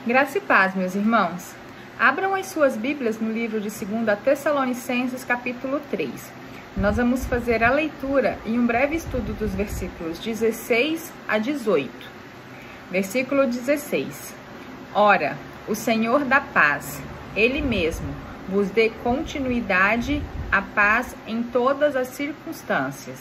Graça e paz, meus irmãos. Abram as suas Bíblias no livro de 2 Tessalonicenses, capítulo 3. Nós vamos fazer a leitura e um breve estudo dos versículos 16 a 18. Versículo 16. Ora, o Senhor da paz, Ele mesmo, vos dê continuidade à paz em todas as circunstâncias.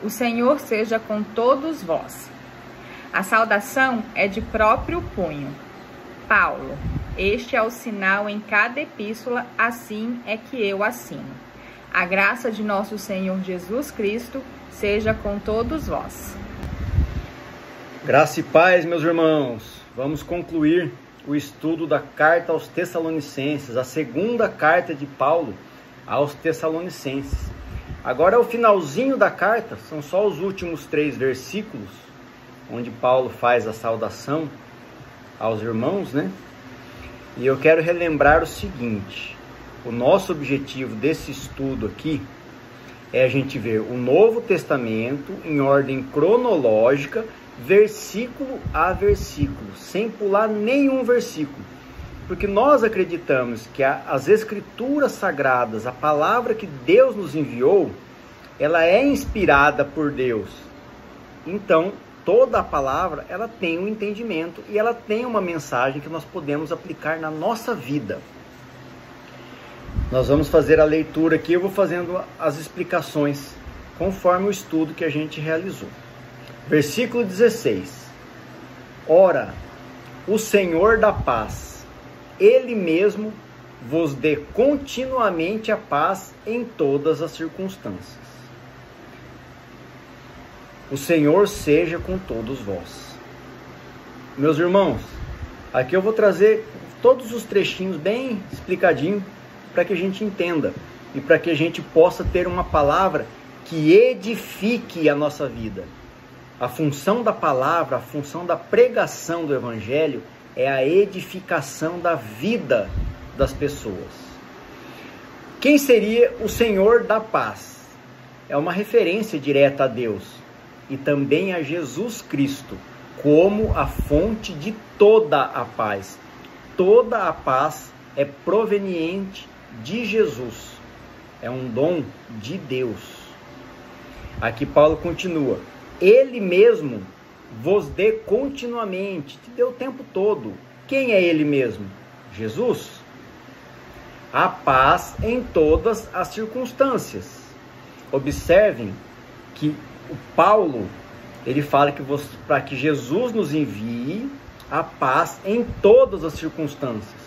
O Senhor seja com todos vós. A saudação é de próprio punho. Paulo, este é o sinal em cada epístola, assim é que eu assino. A graça de nosso Senhor Jesus Cristo seja com todos vós. Graça e paz, meus irmãos. Vamos concluir o estudo da carta aos Tessalonicenses, a segunda carta de Paulo aos Tessalonicenses. Agora é o finalzinho da carta, são só os últimos 3 versículos, onde Paulo faz a saudação aos irmãos, né? E eu quero relembrar o seguinte: o nosso objetivo desse estudo aqui é a gente ver o Novo Testamento em ordem cronológica, versículo a versículo, sem pular nenhum versículo. Porque nós acreditamos que as Escrituras Sagradas, a palavra que Deus nos enviou, ela é inspirada por Deus. Então, toda a palavra, ela tem um entendimento e ela tem uma mensagem que nós podemos aplicar na nossa vida. Nós vamos fazer a leitura aqui, eu vou fazendo as explicações conforme o estudo que a gente realizou. Versículo 16. Ora, o Senhor da paz, Ele mesmo vos dê continuamente a paz em todas as circunstâncias. O Senhor seja com todos vós. Meus irmãos, aqui eu vou trazer todos os trechinhos bem explicadinho para que a gente entenda e para que a gente possa ter uma palavra que edifique a nossa vida. A função da palavra, a função da pregação do Evangelho é a edificação da vida das pessoas. Quem seria o Senhor da paz? É uma referência direta a Deus e também a Jesus Cristo, como a fonte de toda a paz. Toda a paz é proveniente de Jesus, é um dom de Deus. Aqui Paulo continua: Ele mesmo vos dê continuamente, te dê o tempo todo. Quem é Ele mesmo? Jesus. A paz em todas as circunstâncias. Observem que o Paulo, ele fala que para que Jesus nos envie a paz em todas as circunstâncias.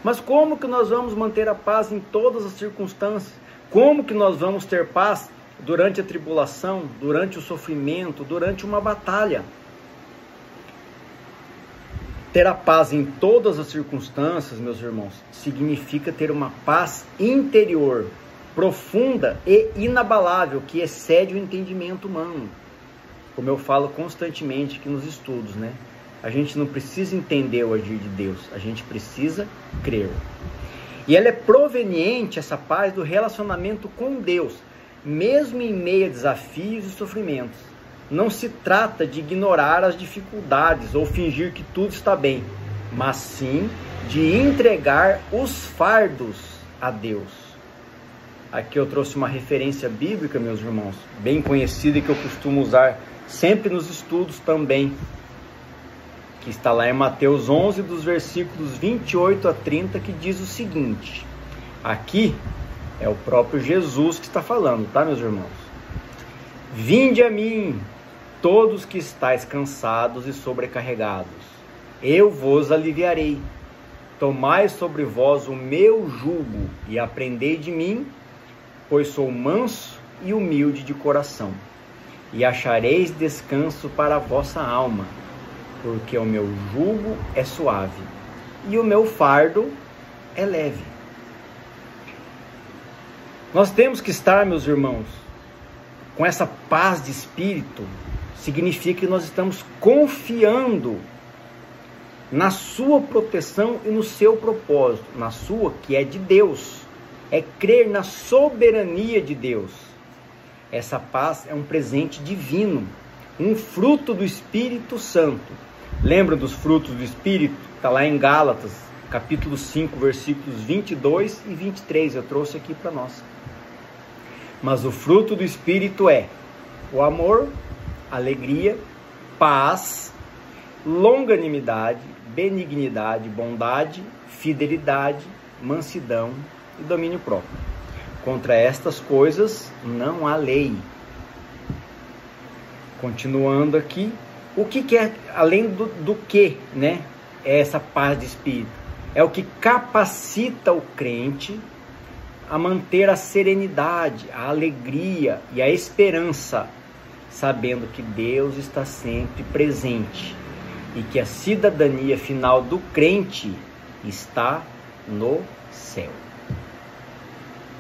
Mas como que nós vamos manter a paz em todas as circunstâncias? Como que nós vamos ter paz durante a tribulação, durante o sofrimento, durante uma batalha? Ter a paz em todas as circunstâncias, meus irmãos, significa ter uma paz interior, profunda e inabalável, que excede o entendimento humano. Como eu falo constantemente aqui nos estudos, né? A gente não precisa entender o agir de Deus, a gente precisa crer. E ela é proveniente, essa paz, do relacionamento com Deus, mesmo em meio a desafios e sofrimentos. Não se trata de ignorar as dificuldades ou fingir que tudo está bem, mas sim de entregar os fardos a Deus. Aqui eu trouxe uma referência bíblica, meus irmãos, bem conhecida e que eu costumo usar sempre nos estudos também, que está lá em Mateus 11, dos versículos 28 a 30, que diz o seguinte. Aqui é o próprio Jesus que está falando, tá, meus irmãos? Vinde a mim, todos que estáis cansados e sobrecarregados, eu vos aliviarei. Tomai sobre vós o meu jugo e aprendei de mim, pois sou manso e humilde de coração, e achareis descanso para a vossa alma, porque o meu jugo é suave e o meu fardo é leve. Nós temos que estar, meus irmãos, com essa paz de espírito. Significa que nós estamos confiando na sua proteção e no seu propósito, na sua, que é de Deus. É crer na soberania de Deus. Essa paz é um presente divino, um fruto do Espírito Santo, Lembra dos frutos do Espírito? Está lá em Gálatas, capítulo 5, versículos 22 e 23. Eu trouxe aqui para nós. Mas o fruto do Espírito é o amor, alegria, paz, longanimidade, benignidade, bondade, fidelidade, mansidão e domínio próprio. Contra estas coisas não há lei. Continuando aqui, o que é, além do que, né? É essa paz de espírito? É o que capacita o crente a manter a serenidade, a alegria e a esperança, sabendo que Deus está sempre presente e que a cidadania final do crente está no céu.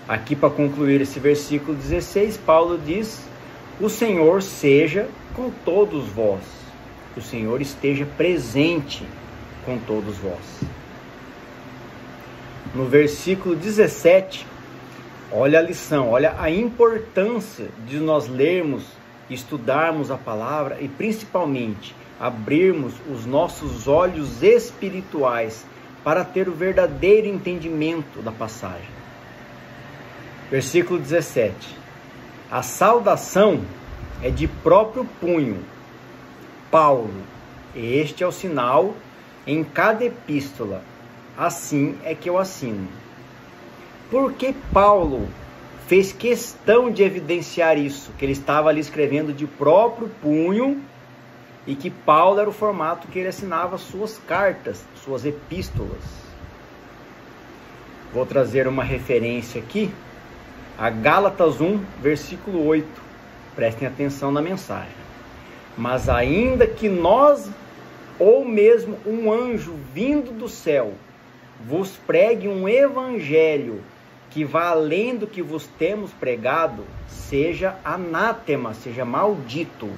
Aqui, para concluir esse versículo 16, Paulo diz: o Senhor seja com todos vós. O Senhor esteja presente com todos vós. No versículo 17, olha a lição, olha a importância de nós lermos, estudarmos a palavra e principalmente abrirmos os nossos olhos espirituais para ter o verdadeiro entendimento da passagem. Versículo 17. A saudação é de próprio punho. Paulo, este é o sinal em cada epístola. Assim é que eu assino. Por que Paulo fez questão de evidenciar isso? Que ele estava ali escrevendo de próprio punho e que Paulo era o formato que ele assinava suas cartas, suas epístolas. Vou trazer uma referência aqui, a Gálatas 1, versículo 8. Prestem atenção na mensagem. Mas ainda que nós, ou mesmo um anjo vindo do céu, vos pregue um evangelho que vá além do que vos temos pregado, seja anátema, seja maldito.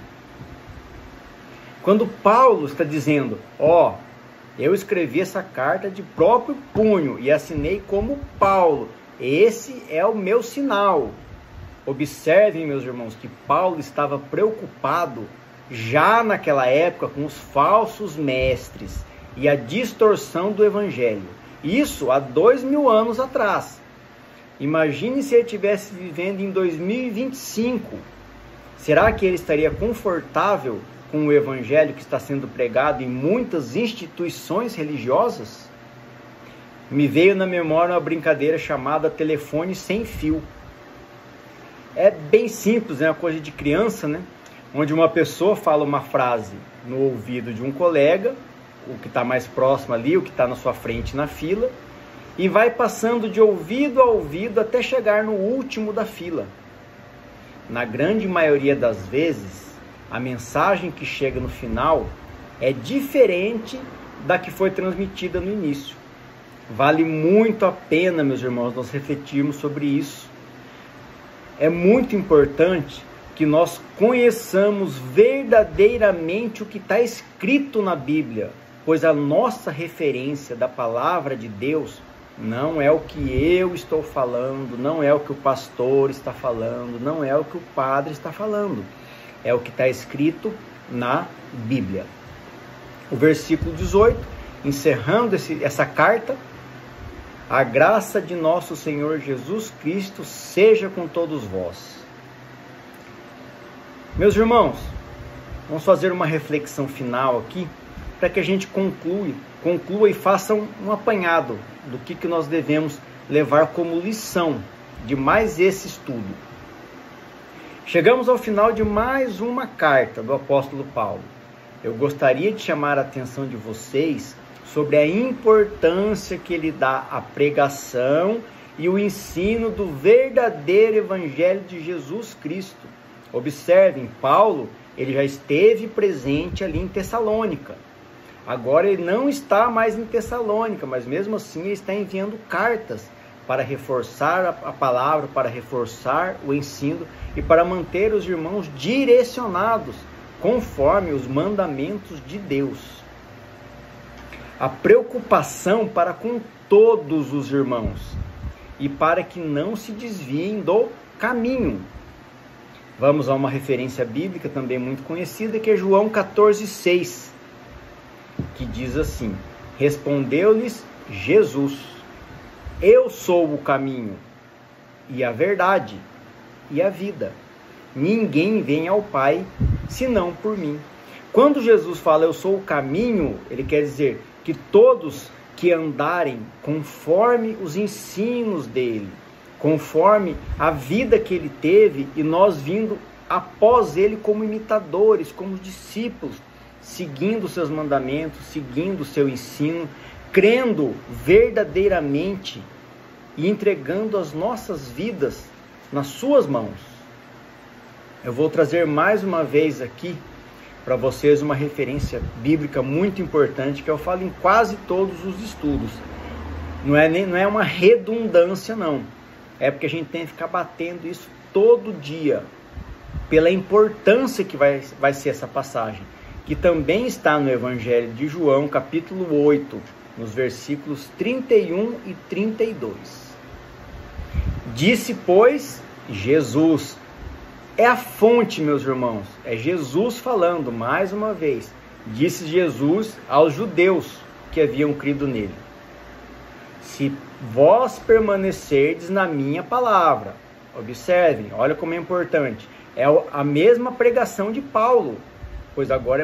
Quando Paulo está dizendo, eu escrevi essa carta de próprio punho e assinei como Paulo, esse é o meu sinal. Observem, meus irmãos, que Paulo estava preocupado já naquela época com os falsos mestres e a distorção do evangelho. Isso há 2000 anos atrás. Imagine se ele estivesse vivendo em 2025. Será que ele estaria confortável com o evangelho que está sendo pregado em muitas instituições religiosas? Me veio na memória uma brincadeira chamada telefone sem fio. É bem simples, é uma coisa de criança, né? Onde uma pessoa fala uma frase no ouvido de um colega, o que está mais próximo ali, o que está na sua frente na fila, e vai passando de ouvido a ouvido até chegar no último da fila. Na grande maioria das vezes, a mensagem que chega no final é diferente da que foi transmitida no início. Vale muito a pena, meus irmãos, nós refletirmos sobre isso. É muito importante que nós conheçamos verdadeiramente o que está escrito na Bíblia, pois a nossa referência da palavra de Deus não é o que eu estou falando, não é o que o pastor está falando, não é o que o padre está falando. É o que está escrito na Bíblia. O versículo 18, encerrando essa carta: a graça de nosso Senhor Jesus Cristo seja com todos vós. Meus irmãos, vamos fazer uma reflexão final aqui, para que a gente conclua e faça um apanhado do que nós devemos levar como lição de mais esse estudo. Chegamos ao final de mais uma carta do apóstolo Paulo. Eu gostaria de chamar a atenção de vocês sobre a importância que ele dá à pregação e o ensino do verdadeiro evangelho de Jesus Cristo. Observem, Paulo, ele já esteve presente ali em Tessalônica. Agora ele não está mais em Tessalônica, mas mesmo assim ele está enviando cartas para reforçar a palavra, para reforçar o ensino e para manter os irmãos direcionados conforme os mandamentos de Deus. A preocupação para com todos os irmãos e para que não se desviem do caminho. Vamos a uma referência bíblica também muito conhecida, que é João 14,6. que diz assim: respondeu-lhes Jesus: eu sou o caminho e a verdade e a vida. Ninguém vem ao Pai senão por mim. Quando Jesus fala eu sou o caminho, ele quer dizer que todos que andarem conforme os ensinos dele, conforme a vida que ele teve, e nós vindo após ele como imitadores, como discípulos, seguindo seus mandamentos, seguindo o seu ensino, crendo verdadeiramente e entregando as nossas vidas nas suas mãos. Eu vou trazer mais uma vez aqui para vocês uma referência bíblica muito importante que eu falo em quase todos os estudos. Não é uma redundância, não. É porque a gente tem que ficar batendo isso todo dia, pela importância que vai ser essa passagem, que também está no Evangelho de João, capítulo 8, nos versículos 31 e 32. Disse, pois, Jesus. É a fonte, meus irmãos. É Jesus falando mais uma vez. Disse Jesus aos judeus que haviam crido nele: se vós permanecerdes na minha palavra. Observem, olha como é importante. É a mesma pregação de Paulo,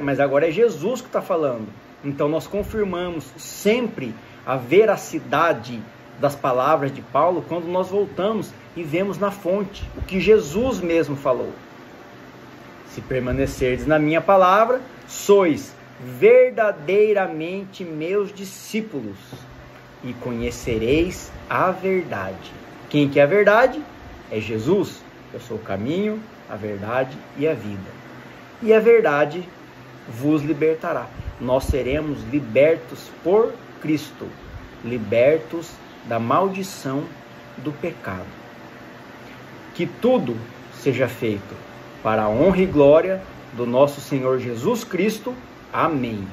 mas agora é Jesus que está falando. Então nós confirmamos sempre a veracidade das palavras de Paulo quando nós voltamos e vemos na fonte o que Jesus mesmo falou. Se permanecerdes na minha palavra, sois verdadeiramente meus discípulos e conhecereis a verdade. Quem que é a verdade? É Jesus. Eu sou o caminho, a verdade e a vida. E a verdade vos libertará. Nós seremos libertos por Cristo, libertos da maldição do pecado. Que tudo seja feito para a honra e glória do nosso Senhor Jesus Cristo. Amém.